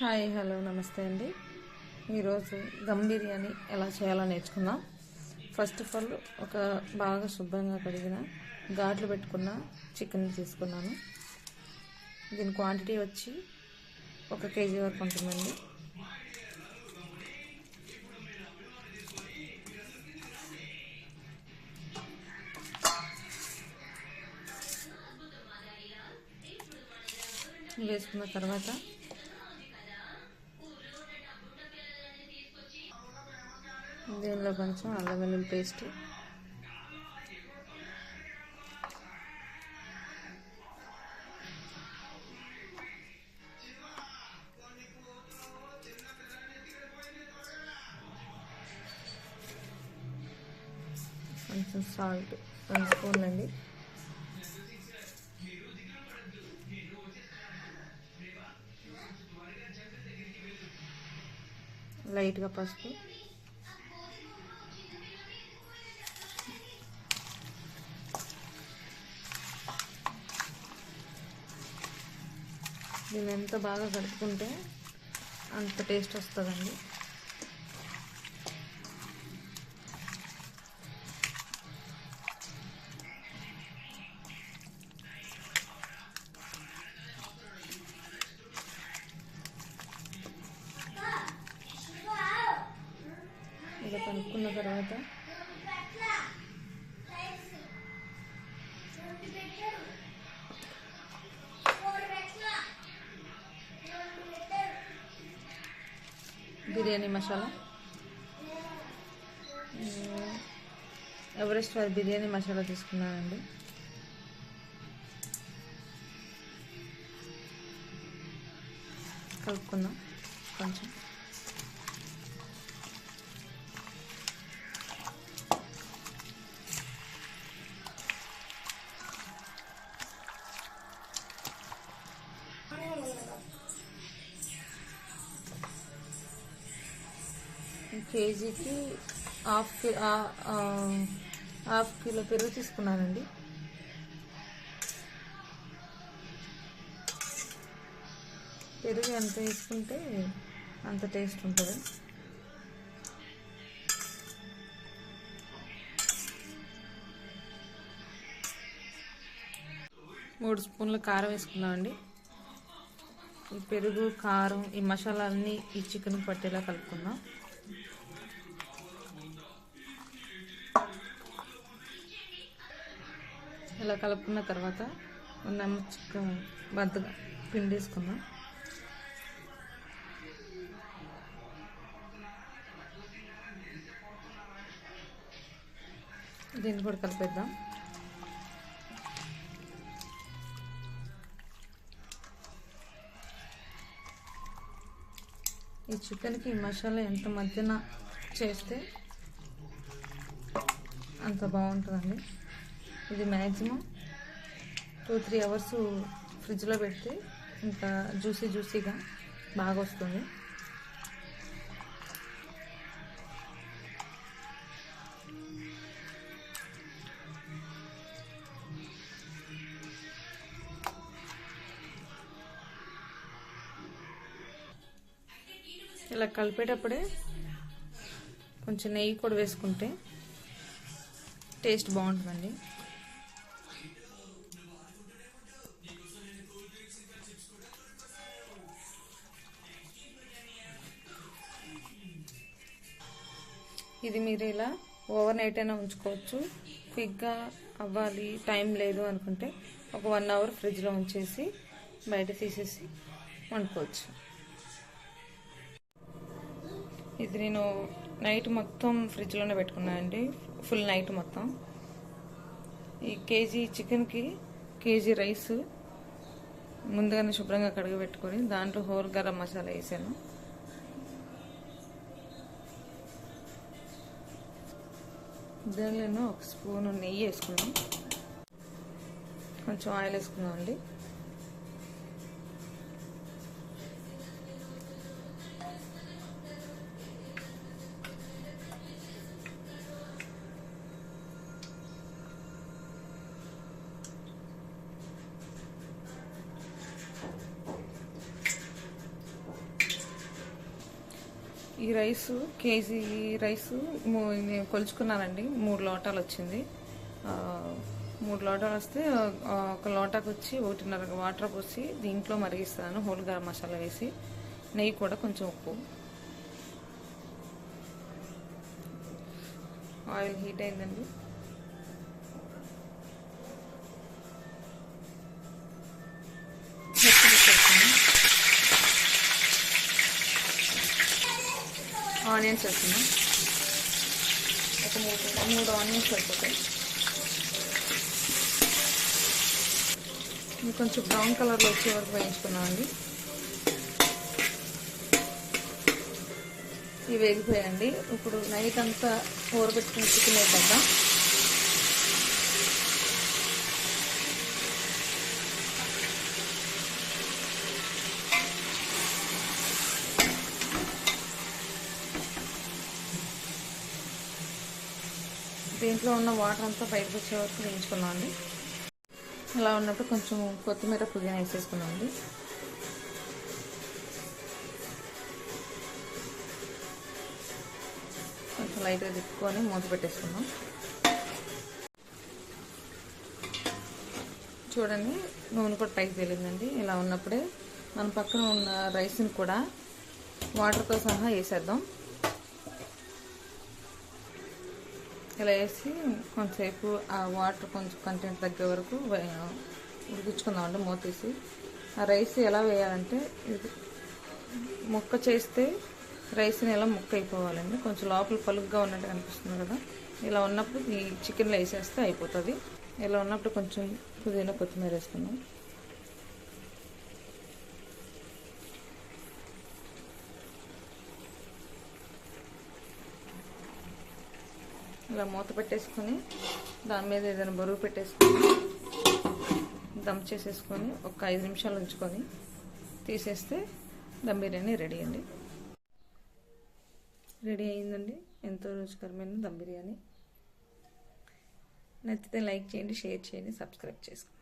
Hi hello నమస్తే అండి. ఈరోజు దమ్ బిర్యానీ ఎలా చేయాలో నేర్చుకుందాం. ఫస్ట్ ఆఫ్ ఆల్ ఒక బాగా శుభ్రంగా కడిగిన ఘాట్లు పెట్టుకున్న చికెన్ తీసుకున్నాను. దీని క్వాంటిటీ వచ్చి 1 కేజీ వరకు ఉంటుందండి. వేసుకున్న తర్వాత దీనిలో కొంచెం అల్లం వెల్లుల్లి పేస్ట్, కొంచెం సాల్ట్ 2 స్పూన్లు అండి, లైట్గా పసుపు, దీన్ని ఎంత బాగా కలుపుకుంటే అంత టేస్ట్ వస్తుందండి. ఇలా కలుపుకున్న తర్వాత బిర్యానీ మసాలా, ఎవరెస్ట్ వారి బిర్యానీ మసాలా తీసుకున్నానండి. కలుపుకుందాం కొంచెం. కేజీకి హాఫ్ కిలో పెరుగు తీసుకున్నానండి. పెరుగు ఎంత వేసుకుంటే అంత టేస్ట్ ఉంటుంది. మూడు స్పూన్ల కారం వేసుకున్నామండి. ఈ పెరుగు, కారం, ఈ మసాలాలన్నీ ఈ చికెన్ పట్టేలా కలుపుకుందాం. ఇలా కలుపుకున్న తర్వాత చికెన్ బద్దగా పిండి వేసుకుందాం. దీన్ని కూడా కలిపేద్దాం. ఈ చికెన్కి మసాలా ఎంత మధ్యన చేస్తే అంత బాగుంటుందండి. ఇది మ్యాక్సిమం 2-3 అవర్స్ ఫ్రిడ్జ్లో పెడితే ఇంకా జ్యూసీగా బాగా వస్తుంది. ఇలా కలిపేటప్పుడే కొంచెం నెయ్యి కూడా వేసుకుంటే టేస్ట్ బాగుంటుందండి. ఇది మీరు ఇలా ఓవర్ నైట్ అయినా ఉంచుకోవచ్చు. క్విక్గా అవ్వాలి, టైం లేదు అనుకుంటే ఒక 1 అవర్ ఫ్రిడ్జ్లో ఉంచేసి బయట తీసేసి వండుకోవచ్చు. ఇది నేను నైట్ మొత్తం ఫ్రిడ్జ్లోనే పెట్టుకున్నాను అండి, ఫుల్ నైట్ మొత్తం. ఈ కేజీ చికెన్కి కేజీ రైస్ ముందుగానే శుభ్రంగా కడగబెట్టుకొని దాంట్లో హోల్ గరం మసాలా వేసాను. దానిలో 1 స్పూను నెయ్యి వేసుకున్నాం, కొంచెం ఆయిల్ వేసుకున్నాం అండి. ఈ రైసు కేజీ రైసు నేను కొలుచుకున్నానండి. 3 లోటాలు వచ్చింది. 3 లోటాలు వస్తే ఒక లోటాకు వచ్చి 1.5 వాటర్ పోసి దీంట్లో మరిగిస్తాను. హోల్ గరం మసాలా వేసి, నెయ్యి కూడా, కొంచెం ఉప్పు. ఆయిల్ హీట్ అయిందండి. ఆనియన్స్ వేస్తున్నాం. ఒక 3 ఆనియన్స్ సరిపోతాయి. కొంచెం బ్రౌన్ కలర్లో వచ్చే వరకు వేయించుకున్నామండి. ఇవి వేగిపోయాయండి. ఇప్పుడు నైట్ అంతా ఊరబెట్టుకుని చికెన్ వేద్దాం. దీంట్లో ఉన్న వాటర్ అంతా బయటకు వచ్చే వరకు వేయించుకున్నాం అండి. ఇలా ఉన్నప్పుడు కొంచెం కొత్తిమీర, పుదీనా వేసేసుకున్నాం అండి. కొంచెం లైట్గా తిప్పుకొని మూత పెట్టేసుకున్నాం. చూడండి, నూనె కూడా పైకి తేలిందండి. ఇలా ఉన్నప్పుడే మన పక్కన ఉన్న రైస్ని కూడా వాటర్తో సహా వేసేద్దాం. ఇలా వేసి కొంతసేపు ఆ వాటర్ కొంచెం కంటెంట్ తగ్గే వరకు ఉడికించుకుందామండి మూత తీసి. ఆ రైస్ ఎలా వేయాలంటే, ఇది ముక్క చేస్తే రైస్ని ఎలా ముక్క అయిపోవాలండి. కొంచెం లోపల పలుగ్గా ఉన్నట్టు కనిపిస్తుంది కదా. ఇలా ఉన్నప్పుడు ఈ చికెన్లో వేసేస్తే అయిపోతుంది. ఇలా ఉన్నప్పుడు కొంచెం పుదీనా, కొత్తిమీర వేసుకుందాం. ఇలా మూత పెట్టేసుకొని దాని మీద ఏదైనా బరువు పెట్టేసుకొని దమ్ చేసేసుకొని ఒక 5 నిమిషాలు ఉంచుకొని తీసేస్తే దమ్ బిర్యానీ రెడీ అండి. రెడీ అయిందండి. ఎంతో రుచికరమైన దమ్ బిర్యానీ. నచ్చితే లైక్ చేయండి, షేర్ చేయండి, సబ్స్క్రైబ్ చేసుకోండి.